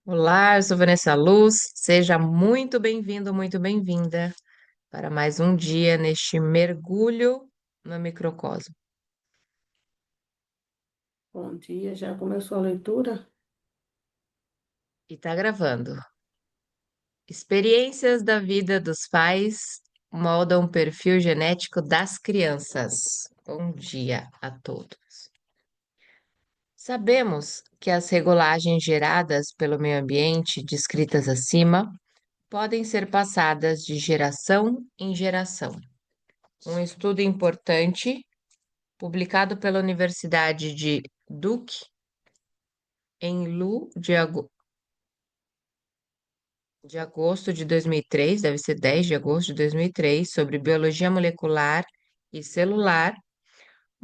Olá, eu sou Vanessa Luz. Seja muito bem-vindo, muito bem-vinda para mais um dia neste mergulho no microcosmo. Bom dia, já começou a leitura? E tá gravando. Experiências da vida dos pais moldam o perfil genético das crianças. Bom dia a todos. Sabemos que as regulagens geradas pelo meio ambiente, descritas acima, podem ser passadas de geração em geração. Um estudo importante publicado pela Universidade de Duke em Lu de agosto de 2003, deve ser 10 de agosto de 2003, sobre biologia molecular e celular,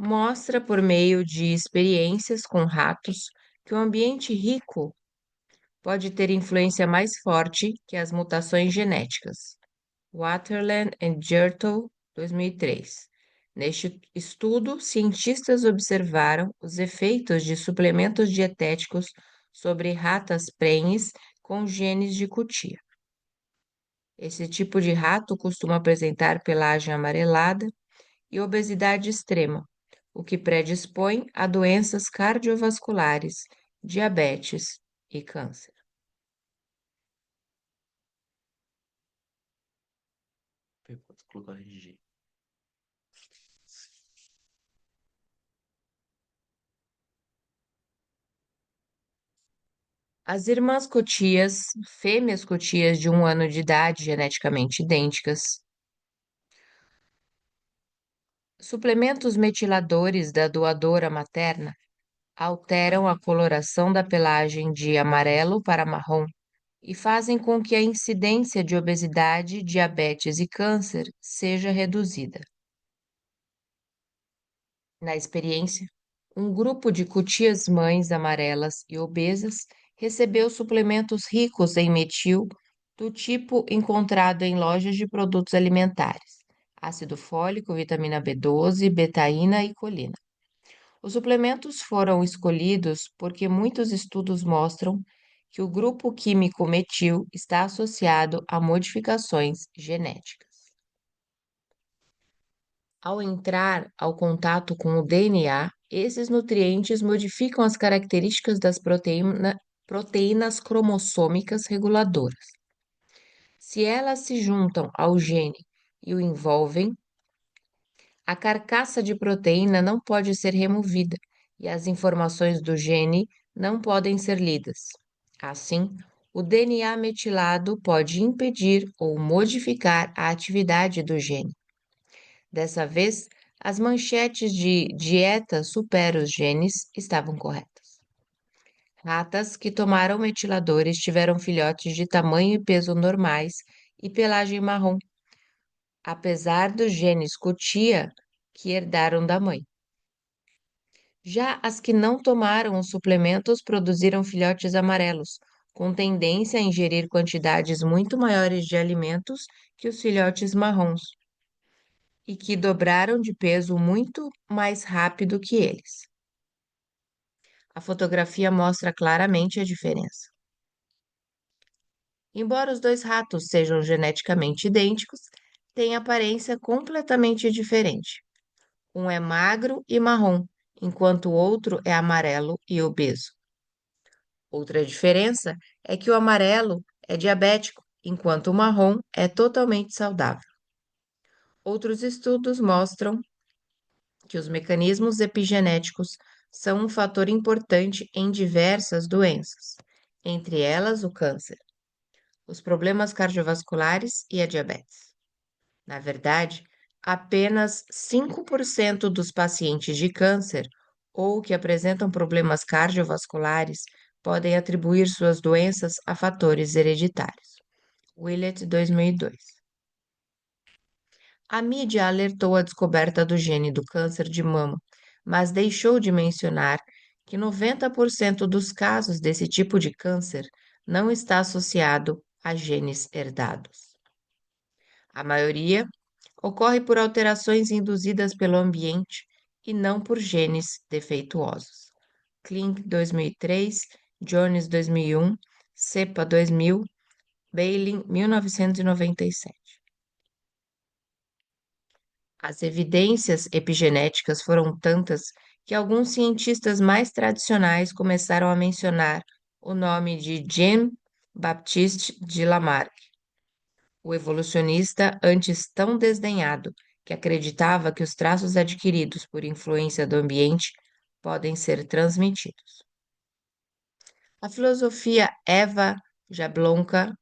mostra por meio de experiências com ratos que o ambiente rico pode ter influência mais forte que as mutações genéticas. Waterland and Gertel, 2003. Neste estudo, cientistas observaram os efeitos de suplementos dietéticos sobre ratas prenhes com genes de cutia. Esse tipo de rato costuma apresentar pelagem amarelada e obesidade extrema, o que predispõe a doenças cardiovasculares, diabetes e câncer. Posso colocar RG. As irmãs Cotias, fêmeas Cotias de 1 ano de idade, geneticamente idênticas, suplementos metiladores da doadora materna alteram a coloração da pelagem de amarelo para marrom e fazem com que a incidência de obesidade, diabetes e câncer seja reduzida. Na experiência, um grupo de cutias mães amarelas e obesas recebeu suplementos ricos em metil do tipo encontrado em lojas de produtos alimentares: ácido fólico, vitamina B12, betaína e colina. Os suplementos foram escolhidos porque muitos estudos mostram que o grupo químico metil está associado a modificações genéticas. Ao entrar ao contato com o DNA, esses nutrientes modificam as características das proteínas cromossômicas reguladoras. Se elas se juntam ao gene e o envolvem, a carcaça de proteína não pode ser removida e as informações do gene não podem ser lidas. Assim, o DNA metilado pode impedir ou modificar a atividade do gene. Dessa vez, as manchetes de dieta supera os genes estavam corretas. Ratas que tomaram metiladores tiveram filhotes de tamanho e peso normais e pelagem marrom, apesar dos genes cutia que herdaram da mãe. Já as que não tomaram os suplementos produziram filhotes amarelos, com tendência a ingerir quantidades muito maiores de alimentos que os filhotes marrons, e que dobraram de peso muito mais rápido que eles. A fotografia mostra claramente a diferença. Embora os dois ratos sejam geneticamente idênticos, têm aparência completamente diferente. Um é magro e marrom, enquanto o outro é amarelo e obeso. Outra diferença é que o amarelo é diabético, enquanto o marrom é totalmente saudável. Outros estudos mostram que os mecanismos epigenéticos são um fator importante em diversas doenças, entre elas o câncer, os problemas cardiovasculares e a diabetes. Na verdade, apenas 5% dos pacientes de câncer ou que apresentam problemas cardiovasculares podem atribuir suas doenças a fatores hereditários. Willett, 2002. A mídia alertou a descoberta do gene do câncer de mama, mas deixou de mencionar que 90% dos casos desse tipo de câncer não está associado a genes herdados. A maioria ocorre por alterações induzidas pelo ambiente e não por genes defeituosos. Klink, 2003, Jones, 2001, cepa 2000, Bailey 1997. As evidências epigenéticas foram tantas que alguns cientistas mais tradicionais começaram a mencionar o nome de Jean-Baptiste de Lamarck, o evolucionista antes tão desdenhado, que acreditava que os traços adquiridos por influência do ambiente podem ser transmitidos. A filosofia Eva Jablonka,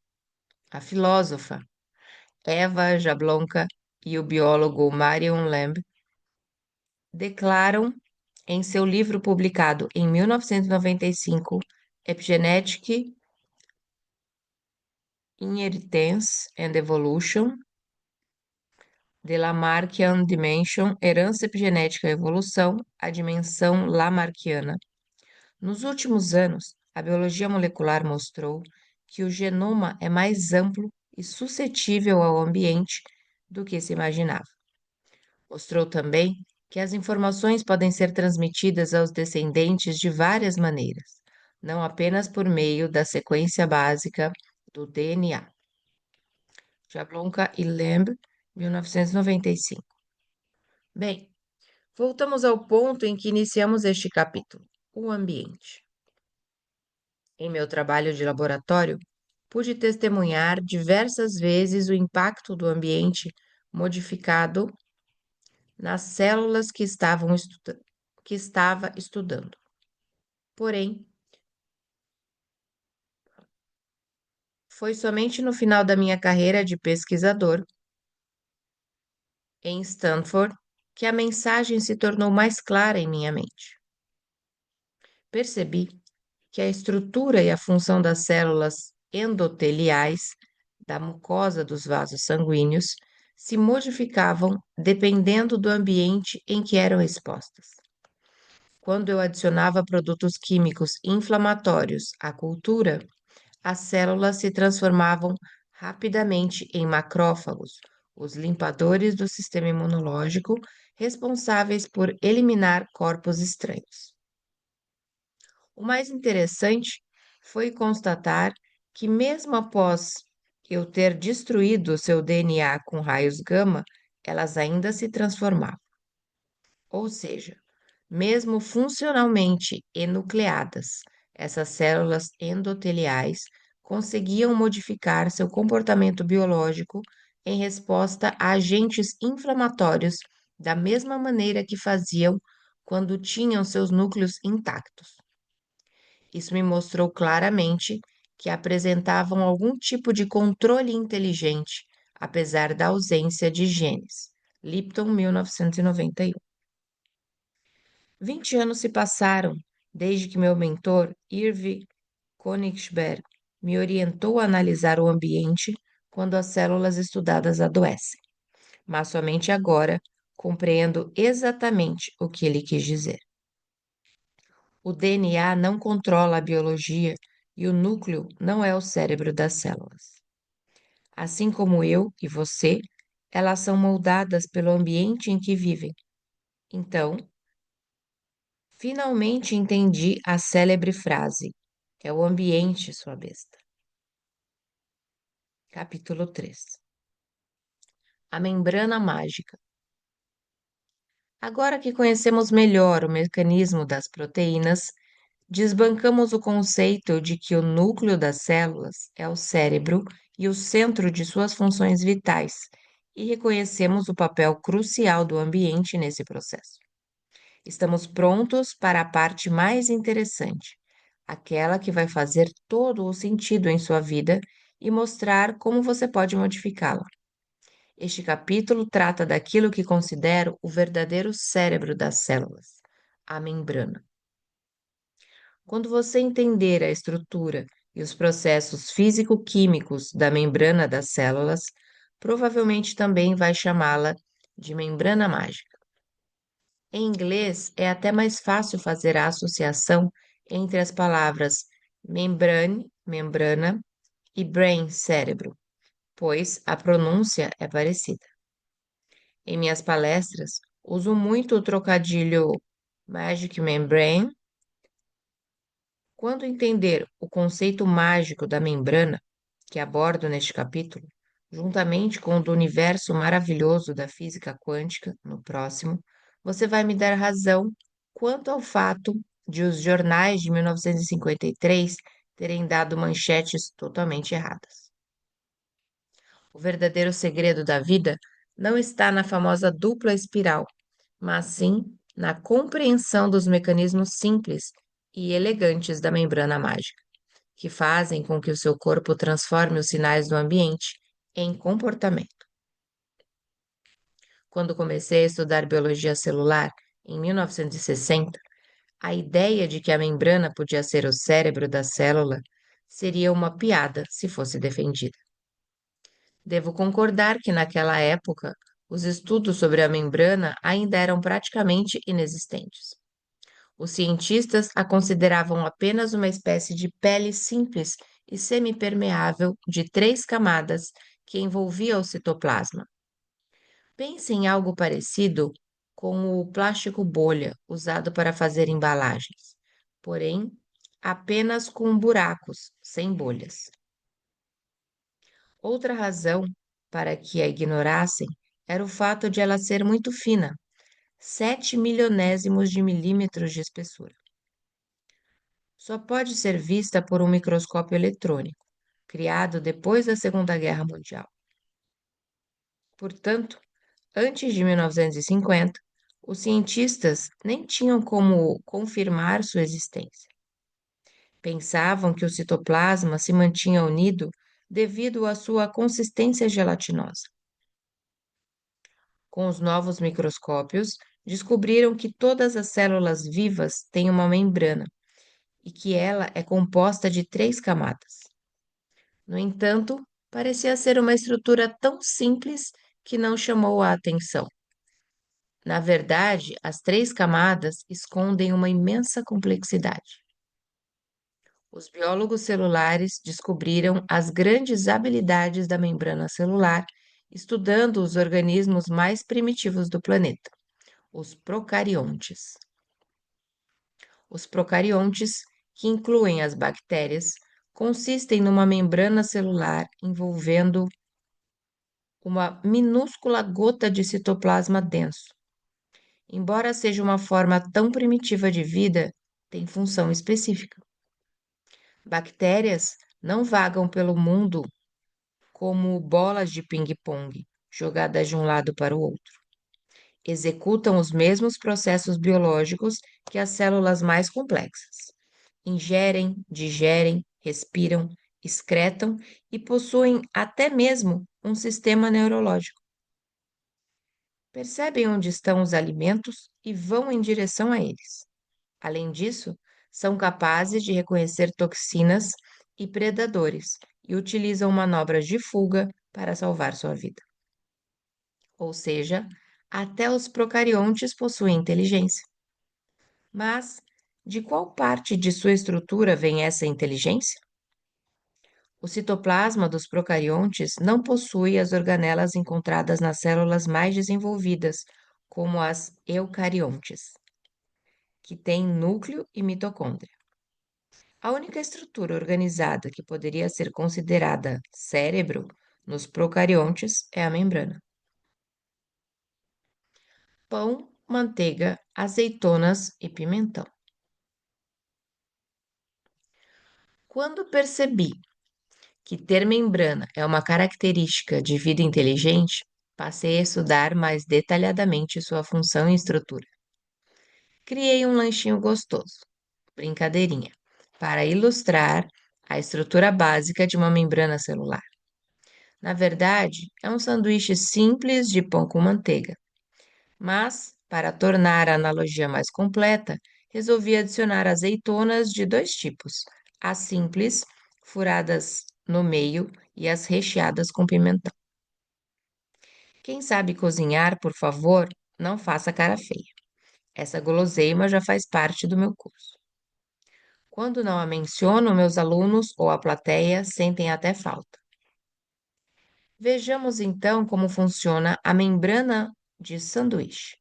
a filósofa Eva Jablonka e o biólogo Marion Lamb declaram em seu livro publicado em 1995, Epigenetic Inheritance and Evolution, The Lamarckian Dimension, Herança Epigenética e Evolução, a Dimensão Lamarckiana. Nos últimos anos, a biologia molecular mostrou que o genoma é mais amplo e suscetível ao ambiente do que se imaginava. Mostrou também que as informações podem ser transmitidas aos descendentes de várias maneiras, não apenas por meio da sequência básica do DNA. Jablonka e Lamb, 1995. Bem, voltamos ao ponto em que iniciamos este capítulo, o ambiente. Em meu trabalho de laboratório, pude testemunhar diversas vezes o impacto do ambiente modificado nas células que estava estudando. Porém, foi somente no final da minha carreira de pesquisador em Stanford que a mensagem se tornou mais clara em minha mente. Percebi que a estrutura e a função das células endoteliais da mucosa dos vasos sanguíneos se modificavam dependendo do ambiente em que eram expostas. Quando eu adicionava produtos químicos inflamatórios à cultura, as células se transformavam rapidamente em macrófagos, os limpadores do sistema imunológico responsáveis por eliminar corpos estranhos. O mais interessante foi constatar que, mesmo após eu ter destruído seu DNA com raios gama, elas ainda se transformavam. Ou seja, mesmo funcionalmente enucleadas, essas células endoteliais conseguiam modificar seu comportamento biológico em resposta a agentes inflamatórios da mesma maneira que faziam quando tinham seus núcleos intactos. Isso me mostrou claramente que apresentavam algum tipo de controle inteligente, apesar da ausência de genes. Lipton, 1991. 20 anos se passaram desde que meu mentor, Irv Königsberg, me orientou a analisar o ambiente quando as células estudadas adoecem, mas somente agora compreendo exatamente o que ele quis dizer. O DNA não controla a biologia e o núcleo não é o cérebro das células. Assim como eu e você, elas são moldadas pelo ambiente em que vivem. Então, finalmente entendi a célebre frase: é o ambiente, sua besta. Capítulo 3. A membrana mágica. Agora que conhecemos melhor o mecanismo das proteínas, desbancamos o conceito de que o núcleo das células é o cérebro e o centro de suas funções vitais, e reconhecemos o papel crucial do ambiente nesse processo. Estamos prontos para a parte mais interessante, aquela que vai fazer todo o sentido em sua vida e mostrar como você pode modificá-la. Este capítulo trata daquilo que considero o verdadeiro cérebro das células, a membrana. Quando você entender a estrutura e os processos físico-químicos da membrana das células, provavelmente também vai chamá-la de membrana mágica. Em inglês, é até mais fácil fazer a associação entre as palavras membrane, membrana, e brain, cérebro, pois a pronúncia é parecida. Em minhas palestras, uso muito o trocadilho Magic Membrane Quando entender o conceito mágico da membrana, que abordo neste capítulo, juntamente com o do universo maravilhoso da física quântica, no próximo, você vai me dar razão quanto ao fato de os jornais de 1953 terem dado manchetes totalmente erradas. O verdadeiro segredo da vida não está na famosa dupla espiral, mas sim na compreensão dos mecanismos simples e elegantes da membrana mágica, que fazem com que o seu corpo transforme os sinais do ambiente em comportamento. Quando comecei a estudar biologia celular, em 1960, a ideia de que a membrana podia ser o cérebro da célula seria uma piada se fosse defendida. Devo concordar que, naquela época, os estudos sobre a membrana ainda eram praticamente inexistentes. Os cientistas a consideravam apenas uma espécie de pele simples e semipermeável de 3 camadas que envolvia o citoplasma. Pense em algo parecido com o plástico bolha usado para fazer embalagens, porém apenas com buracos, sem bolhas. Outra razão para que a ignorassem era o fato de ela ser muito fina, 7 milionésimos de milímetros de espessura. Só pode ser vista por um microscópio eletrônico, criado depois da Segunda Guerra Mundial. Portanto, antes de 1950, os cientistas nem tinham como confirmar sua existência. Pensavam que o citoplasma se mantinha unido devido à sua consistência gelatinosa. Com os novos microscópios, descobriram que todas as células vivas têm uma membrana e que ela é composta de 3 camadas. No entanto, parecia ser uma estrutura tão simples que não chamou a atenção. Na verdade, as 3 camadas escondem uma imensa complexidade. Os biólogos celulares descobriram as grandes habilidades da membrana celular, estudando os organismos mais primitivos do planeta, os procariontes. Os procariontes, que incluem as bactérias, consistem numa membrana celular envolvendo uma minúscula gota de citoplasma denso. Embora seja uma forma tão primitiva de vida, tem função específica. Bactérias não vagam pelo mundo como bolas de ping-pong, jogadas de um lado para o outro. Executam os mesmos processos biológicos que as células mais complexas. Ingerem, digerem, respiram, excretam e possuem até mesmo um sistema neurológico. Percebem onde estão os alimentos e vão em direção a eles. Além disso, são capazes de reconhecer toxinas e predadores e utilizam manobras de fuga para salvar sua vida. Ou seja, até os procariontes possuem inteligência. Mas de qual parte de sua estrutura vem essa inteligência? O citoplasma dos procariontes não possui as organelas encontradas nas células mais desenvolvidas, como as eucariontes, que têm núcleo e mitocôndria. A única estrutura organizada que poderia ser considerada cérebro nos procariontes é a membrana. Pão, manteiga, azeitonas e pimentão. Quando percebi que ter membrana é uma característica de vida inteligente, passei a estudar mais detalhadamente sua função e estrutura. Criei um lanchinho gostoso, brincadeirinha, para ilustrar a estrutura básica de uma membrana celular. Na verdade, é um sanduíche simples de pão com manteiga, mas, para tornar a analogia mais completa, resolvi adicionar azeitonas de dois tipos: as simples, furadas no meio, e as recheadas com pimentão. Quem sabe cozinhar, por favor, não faça cara feia. Essa guloseima já faz parte do meu curso. Quando não a menciono, meus alunos ou a plateia sentem até falta. Vejamos então como funciona a membrana de sanduíche.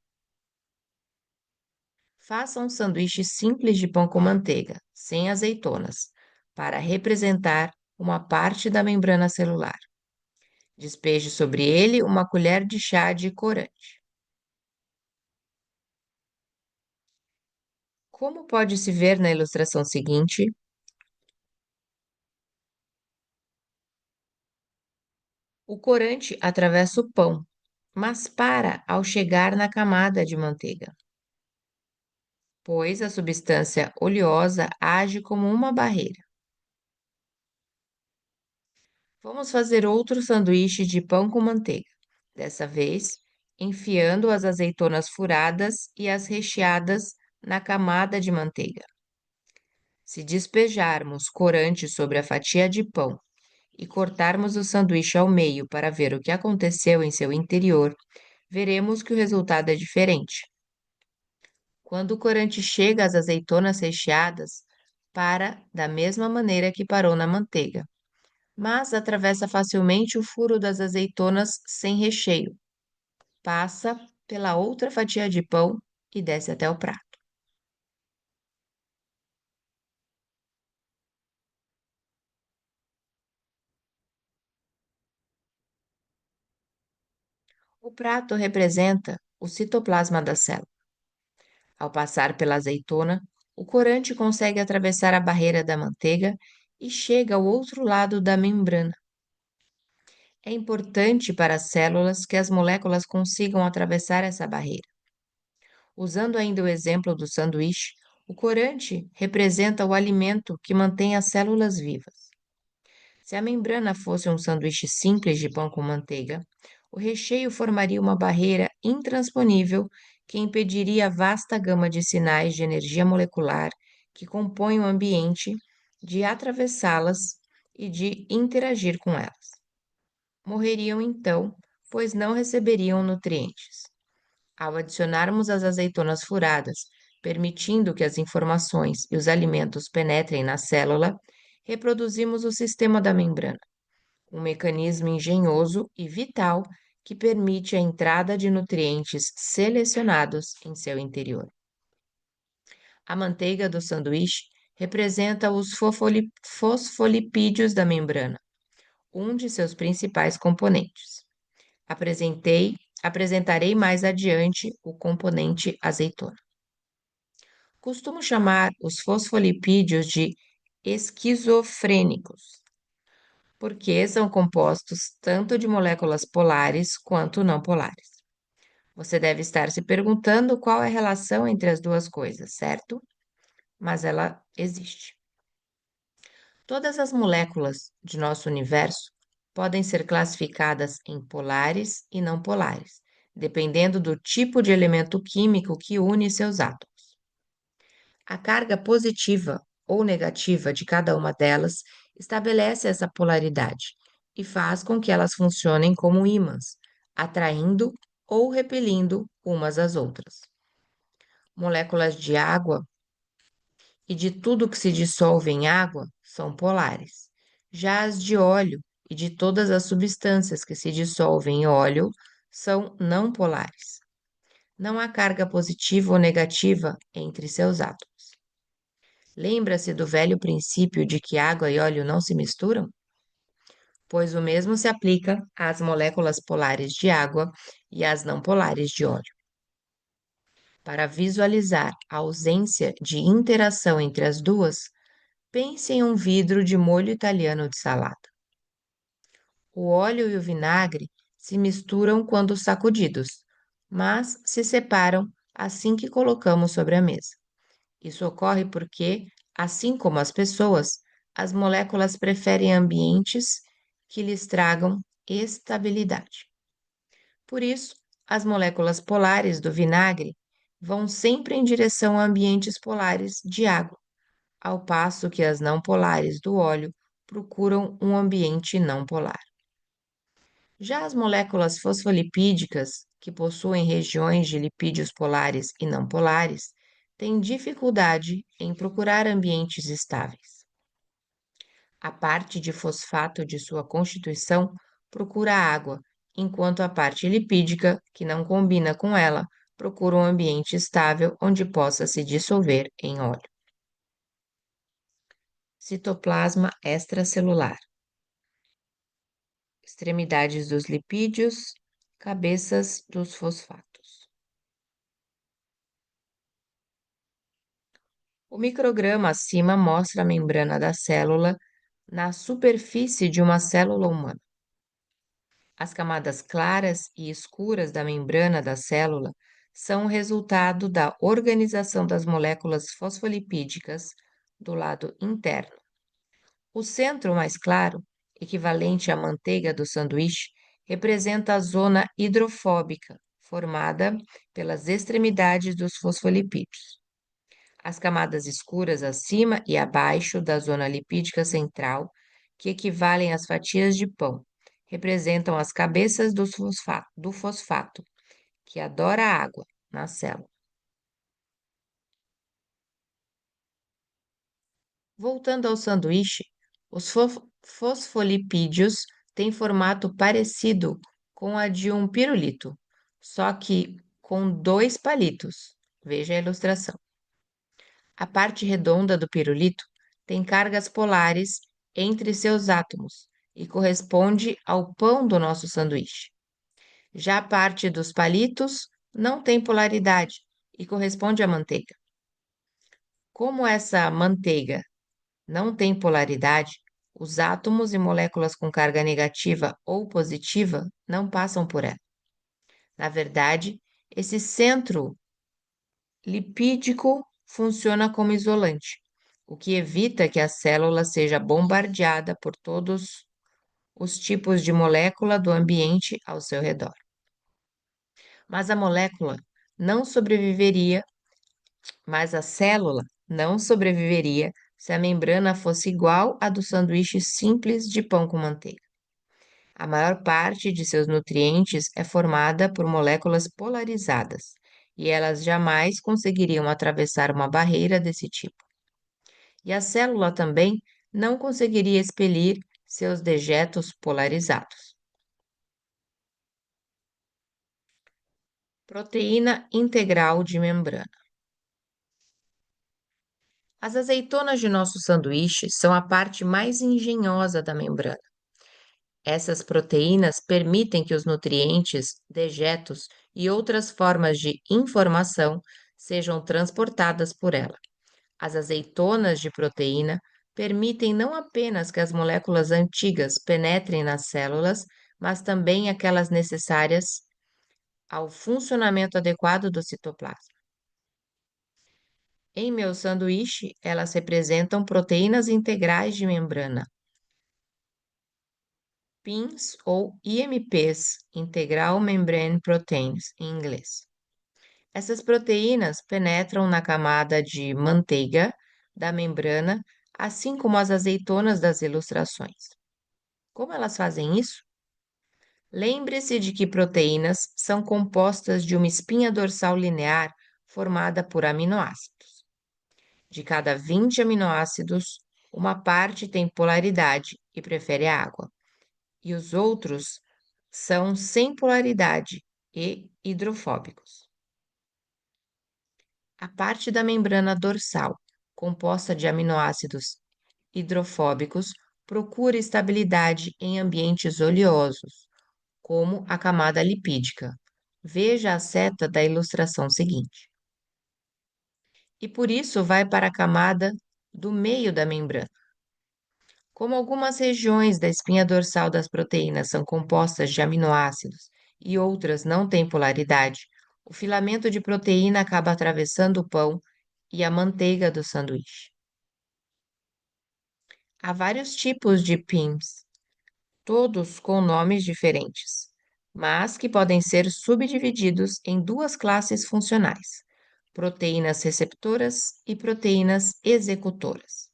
Faça um sanduíche simples de pão com manteiga, sem azeitonas, para representar uma parte da membrana celular. Despeje sobre ele uma colher de chá de corante. Como pode se ver na ilustração seguinte, o corante atravessa o pão, mas para ao chegar na camada de manteiga, pois a substância oleosa age como uma barreira. Vamos fazer outro sanduíche de pão com manteiga, dessa vez enfiando as azeitonas furadas e as recheadas na camada de manteiga. Se despejarmos corante sobre a fatia de pão e cortarmos o sanduíche ao meio para ver o que aconteceu em seu interior, veremos que o resultado é diferente. Quando o corante chega às azeitonas recheadas, para da mesma maneira que parou na manteiga, mas atravessa facilmente o furo das azeitonas sem recheio, passa pela outra fatia de pão e desce até o prato. O prato representa o citoplasma da célula. Ao passar pela azeitona, o corante consegue atravessar a barreira da manteiga e chega ao outro lado da membrana. É importante para as células que as moléculas consigam atravessar essa barreira. Usando ainda o exemplo do sanduíche, o corante representa o alimento que mantém as células vivas. Se a membrana fosse um sanduíche simples de pão com manteiga, o recheio formaria uma barreira intransponível que impediria a vasta gama de sinais de energia molecular que compõem o ambiente de atravessá-las e de interagir com elas. Morreriam então, pois não receberiam nutrientes. Ao adicionarmos as azeitonas furadas, permitindo que as informações e os alimentos penetrem na célula, reproduzimos o sistema da membrana, um mecanismo engenhoso e vital que permite a entrada de nutrientes selecionados em seu interior. A manteiga do sanduíche representa os fosfolipídios da membrana, um de seus principais componentes. Apresentarei mais adiante o componente azeitona. Costumo chamar os fosfolipídios de esquizofrênicos, porque são compostos tanto de moléculas polares quanto não polares. Você deve estar se perguntando qual é a relação entre as duas coisas, certo? Mas ela existe. Todas as moléculas de nosso universo podem ser classificadas em polares e não polares, dependendo do tipo de elemento químico que une seus átomos. A carga positiva ou negativa de cada uma delas estabelece essa polaridade e faz com que elas funcionem como ímãs, atraindo ou repelindo umas às outras. Moléculas de água e de tudo que se dissolve em água são polares. Já as de óleo e de todas as substâncias que se dissolvem em óleo são não polares. Não há carga positiva ou negativa entre seus átomos. Lembra-se do velho princípio de que água e óleo não se misturam? Pois o mesmo se aplica às moléculas polares de água e às não polares de óleo. Para visualizar a ausência de interação entre as duas, pense em um vidro de molho italiano de salada. O óleo e o vinagre se misturam quando sacudidos, mas se separam assim que colocamos sobre a mesa. Isso ocorre porque, assim como as pessoas, as moléculas preferem ambientes que lhes tragam estabilidade. Por isso, as moléculas polares do vinagre vão sempre em direção a ambientes polares de água, ao passo que as não polares do óleo procuram um ambiente não polar. Já as moléculas fosfolipídicas, que possuem regiões de lipídios polares e não polares, têm dificuldade em procurar ambientes estáveis. A parte de fosfato de sua constituição procura água, enquanto a parte lipídica, que não combina com ela, procura um ambiente estável onde possa se dissolver em óleo. Citoplasma extracelular. Extremidades dos lipídios, cabeças dos fosfatos. O micrograma acima mostra a membrana da célula na superfície de uma célula humana. As camadas claras e escuras da membrana da célula são o resultado da organização das moléculas fosfolipídicas do lado interno. O centro mais claro, equivalente à manteiga do sanduíche, representa a zona hidrofóbica, formada pelas extremidades dos fosfolipídios. As camadas escuras acima e abaixo da zona lipídica central, que equivalem às fatias de pão, representam as cabeças do fosfato, que adora a água na célula. Voltando ao sanduíche, os fosfolipídios têm formato parecido com a de um pirulito, só que com dois palitos. Veja a ilustração. A parte redonda do pirulito tem cargas polares entre seus átomos e corresponde ao pão do nosso sanduíche. Já a parte dos palitos não tem polaridade e corresponde à manteiga. Como essa manteiga não tem polaridade, os átomos e moléculas com carga negativa ou positiva não passam por ela. Na verdade, esse centro lipídico funciona como isolante, o que evita que a célula seja bombardeada por todos os tipos de molécula do ambiente ao seu redor. Mas a molécula não sobreviveria, mas a célula não sobreviveria se a membrana fosse igual à do sanduíche simples de pão com manteiga. A maior parte de seus nutrientes é formada por moléculas polarizadas, e elas jamais conseguiriam atravessar uma barreira desse tipo. E a célula também não conseguiria expelir seus dejetos polarizados. Proteína integral de membrana. As azeitonas de nosso sanduíche são a parte mais engenhosa da membrana. Essas proteínas permitem que os nutrientes, dejetos e outras formas de informação sejam transportadas por ela. As azeitonas de proteína permitem não apenas que as moléculas antigas penetrem nas células, mas também aquelas necessárias ao funcionamento adequado do citoplasma. Em meu sanduíche, elas representam proteínas integrais de membrana, PINs ou IMPs, Integral Membrane Proteins, em inglês. Essas proteínas penetram na camada de manteiga da membrana, assim como as azeitonas das ilustrações. Como elas fazem isso? Lembre-se de que proteínas são compostas de uma espinha dorsal linear formada por aminoácidos. De cada 20 aminoácidos, uma parte tem polaridade e prefere a água, e os outros são sem polaridade e hidrofóbicos. A parte da membrana dorsal, composta de aminoácidos hidrofóbicos, procura estabilidade em ambientes oleosos, como a camada lipídica. Veja a seta da ilustração seguinte. E por isso vai para a camada do meio da membrana. Como algumas regiões da espinha dorsal das proteínas são compostas de aminoácidos e outras não têm polaridade, o filamento de proteína acaba atravessando o pão e a manteiga do sanduíche. Há vários tipos de PIMS, todos com nomes diferentes, mas que podem ser subdivididos em duas classes funcionais: proteínas receptoras e proteínas executoras.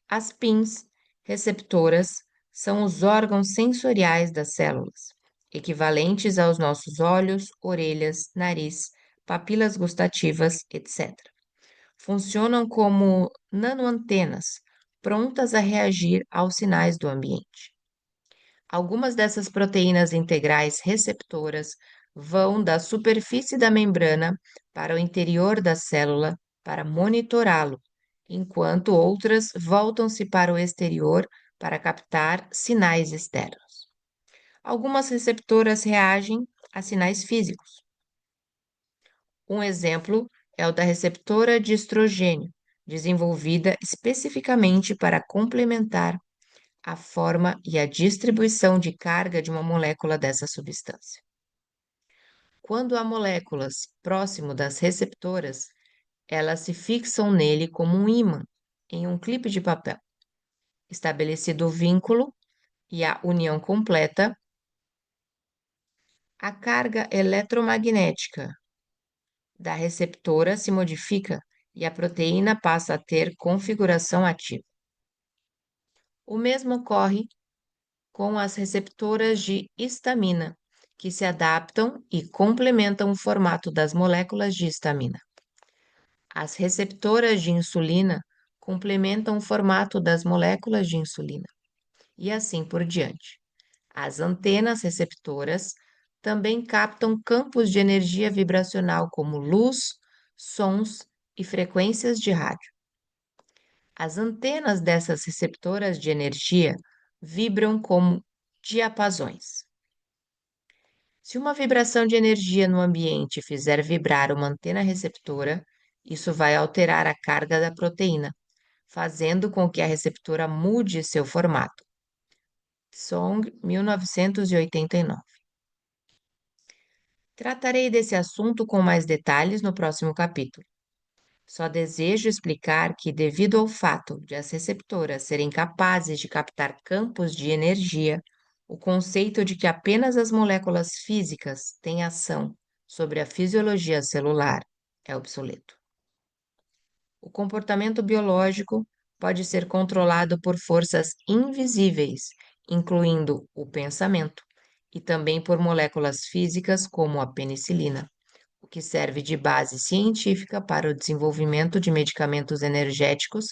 As PINs receptoras são os órgãos sensoriais das células, equivalentes aos nossos olhos, orelhas, nariz, papilas gustativas, etc. Funcionam como nanoantenas, prontas a reagir aos sinais do ambiente. Algumas dessas proteínas integrais receptoras vão da superfície da membrana para o interior da célula para monitorá-lo, enquanto outras voltam-se para o exterior para captar sinais externos. Algumas receptoras reagem a sinais físicos. Um exemplo é o da receptora de estrogênio, desenvolvida especificamente para complementar a forma e a distribuição de carga de uma molécula dessa substância. Quando há moléculas próximo das receptoras, elas se fixam nele como um ímã em um clipe de papel. Estabelecido o vínculo e a união completa, a carga eletromagnética da receptora se modifica e a proteína passa a ter configuração ativa. O mesmo ocorre com as receptoras de histamina, que se adaptam e complementam o formato das moléculas de histamina. As receptoras de insulina complementam o formato das moléculas de insulina, e assim por diante. As antenas receptoras também captam campos de energia vibracional como luz, sons e frequências de rádio. As antenas dessas receptoras de energia vibram como diapasões. Se uma vibração de energia no ambiente fizer vibrar uma antena receptora, isso vai alterar a carga da proteína, fazendo com que a receptora mude seu formato. Song, 1989. Tratarei desse assunto com mais detalhes no próximo capítulo. Só desejo explicar que, devido ao fato de as receptoras serem capazes de captar campos de energia, o conceito de que apenas as moléculas físicas têm ação sobre a fisiologia celular é obsoleto. O comportamento biológico pode ser controlado por forças invisíveis, incluindo o pensamento, e também por moléculas físicas como a penicilina, o que serve de base científica para o desenvolvimento de medicamentos energéticos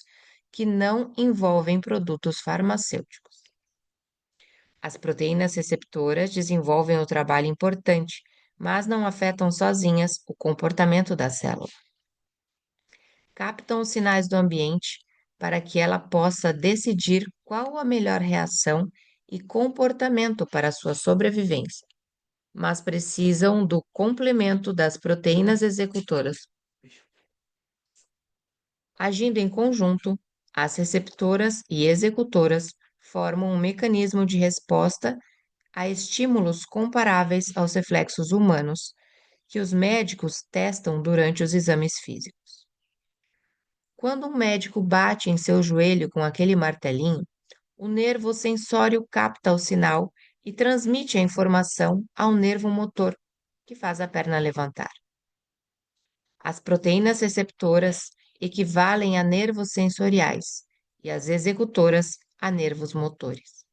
que não envolvem produtos farmacêuticos. As proteínas receptoras desenvolvem um trabalho importante, mas não afetam sozinhas o comportamento da célula. Captam os sinais do ambiente para que ela possa decidir qual a melhor reação e comportamento para sua sobrevivência, mas precisam do complemento das proteínas executoras. Agindo em conjunto, as receptoras e executoras formam um mecanismo de resposta a estímulos comparáveis aos reflexos humanos, que os médicos testam durante os exames físicos. Quando um médico bate em seu joelho com aquele martelinho, o nervo sensório capta o sinal e transmite a informação ao nervo motor, que faz a perna levantar. As proteínas receptoras equivalem a nervos sensoriais e as executoras a nervos motores.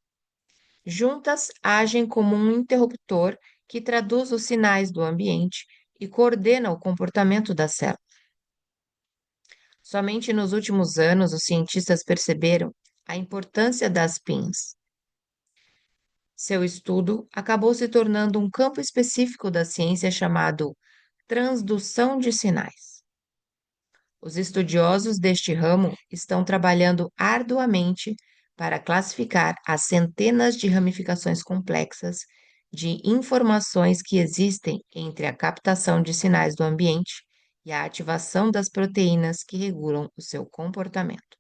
Juntas, agem como um interruptor que traduz os sinais do ambiente e coordena o comportamento da célula. Somente nos últimos anos os cientistas perceberam a importância das PINs. Seu estudo acabou se tornando um campo específico da ciência chamado transdução de sinais. Os estudiosos deste ramo estão trabalhando arduamente para classificar as centenas de ramificações complexas de informações que existem entre a captação de sinais do ambiente e a ativação das proteínas que regulam o seu comportamento.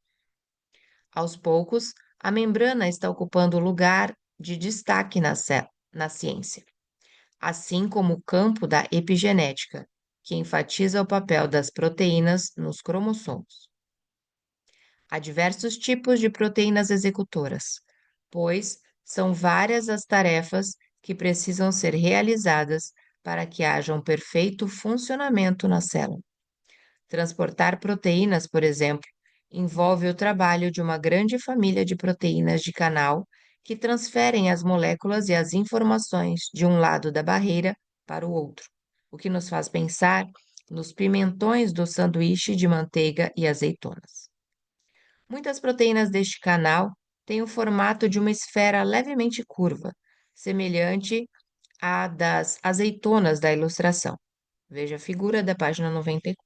Aos poucos, a membrana está ocupando lugar de destaque na ciência, assim como o campo da epigenética, que enfatiza o papel das proteínas nos cromossomos. Há diversos tipos de proteínas executoras, pois são várias as tarefas que precisam ser realizadas para que haja um perfeito funcionamento na célula. Transportar proteínas, por exemplo, envolve o trabalho de uma grande família de proteínas de canal que transferem as moléculas e as informações de um lado da barreira para o outro, o que nos faz pensar nos pimentões do sanduíche de manteiga e azeitonas. Muitas proteínas deste canal têm o formato de uma esfera levemente curva, semelhante a das azeitonas da ilustração. Veja a figura da página 94.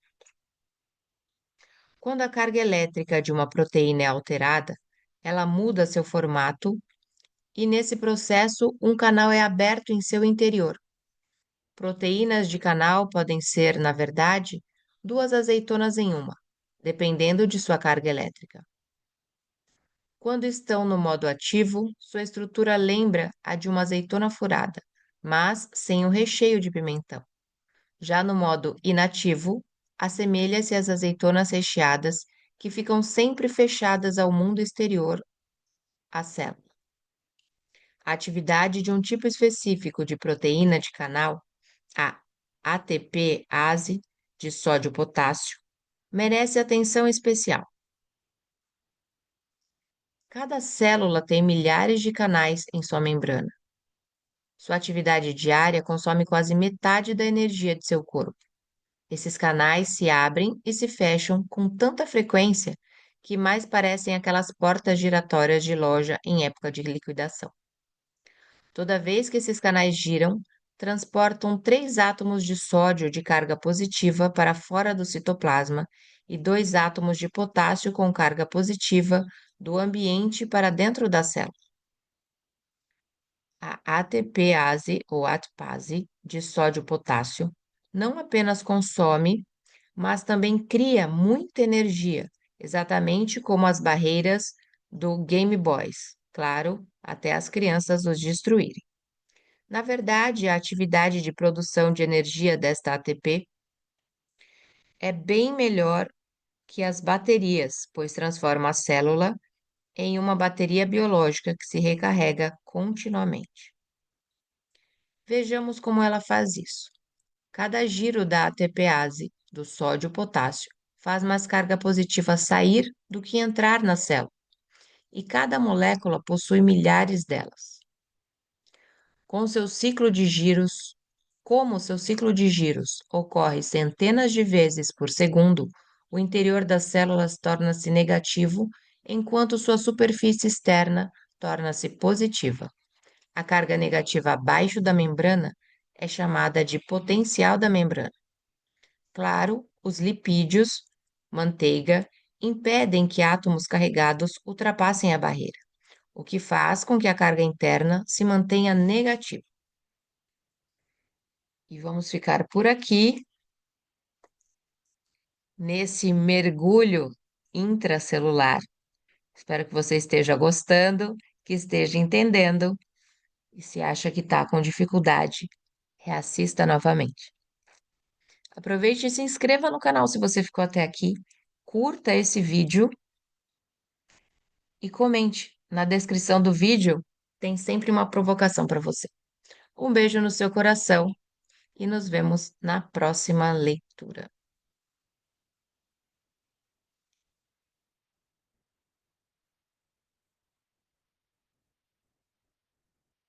Quando a carga elétrica de uma proteína é alterada, ela muda seu formato e, nesse processo, um canal é aberto em seu interior. Proteínas de canal podem ser, na verdade, duas azeitonas em uma, dependendo de sua carga elétrica. Quando estão no modo ativo, sua estrutura lembra a de uma azeitona furada, mas sem o recheio de pimentão. Já no modo inativo, assemelha-se às azeitonas recheadas, que ficam sempre fechadas ao mundo exterior, à célula. A atividade de um tipo específico de proteína de canal, a ATP-ase de sódio-potássio, merece atenção especial. Cada célula tem milhares de canais em sua membrana. Sua atividade diária consome quase metade da energia de seu corpo. Esses canais se abrem e se fecham com tanta frequência que mais parecem aquelas portas giratórias de loja em época de liquidação. Toda vez que esses canais giram, transportam 3 átomos de sódio de carga positiva para fora do citoplasma e 2 átomos de potássio com carga positiva do ambiente para dentro da célula. A ATPase ou ATPase de sódio-potássio não apenas consome, mas também cria muita energia, exatamente como as barreiras do Game Boys, claro, até as crianças os destruírem. Na verdade, a atividade de produção de energia desta ATP é bem melhor que as baterias, pois transforma a célula em uma bateria biológica que se recarrega continuamente. Vejamos como ela faz isso. Cada giro da ATPase do sódio-potássio faz mais carga positiva sair do que entrar na célula, e cada molécula possui milhares delas. Com seu ciclo de giros, Como seu ciclo de giros ocorre centenas de vezes por segundo, o interior das células torna-se negativo, enquanto sua superfície externa torna-se positiva. A carga negativa abaixo da membrana é chamada de potencial da membrana. Claro, os lipídios, manteiga, impedem que átomos carregados ultrapassem a barreira, o que faz com que a carga interna se mantenha negativa. E vamos ficar por aqui nesse mergulho intracelular. Espero que você esteja gostando, que esteja entendendo. E se acha que está com dificuldade, reassista novamente. Aproveite e se inscreva no canal se você ficou até aqui. Curta esse vídeo e comente. Na descrição do vídeo tem sempre uma provocação para você. Um beijo no seu coração e nos vemos na próxima leitura.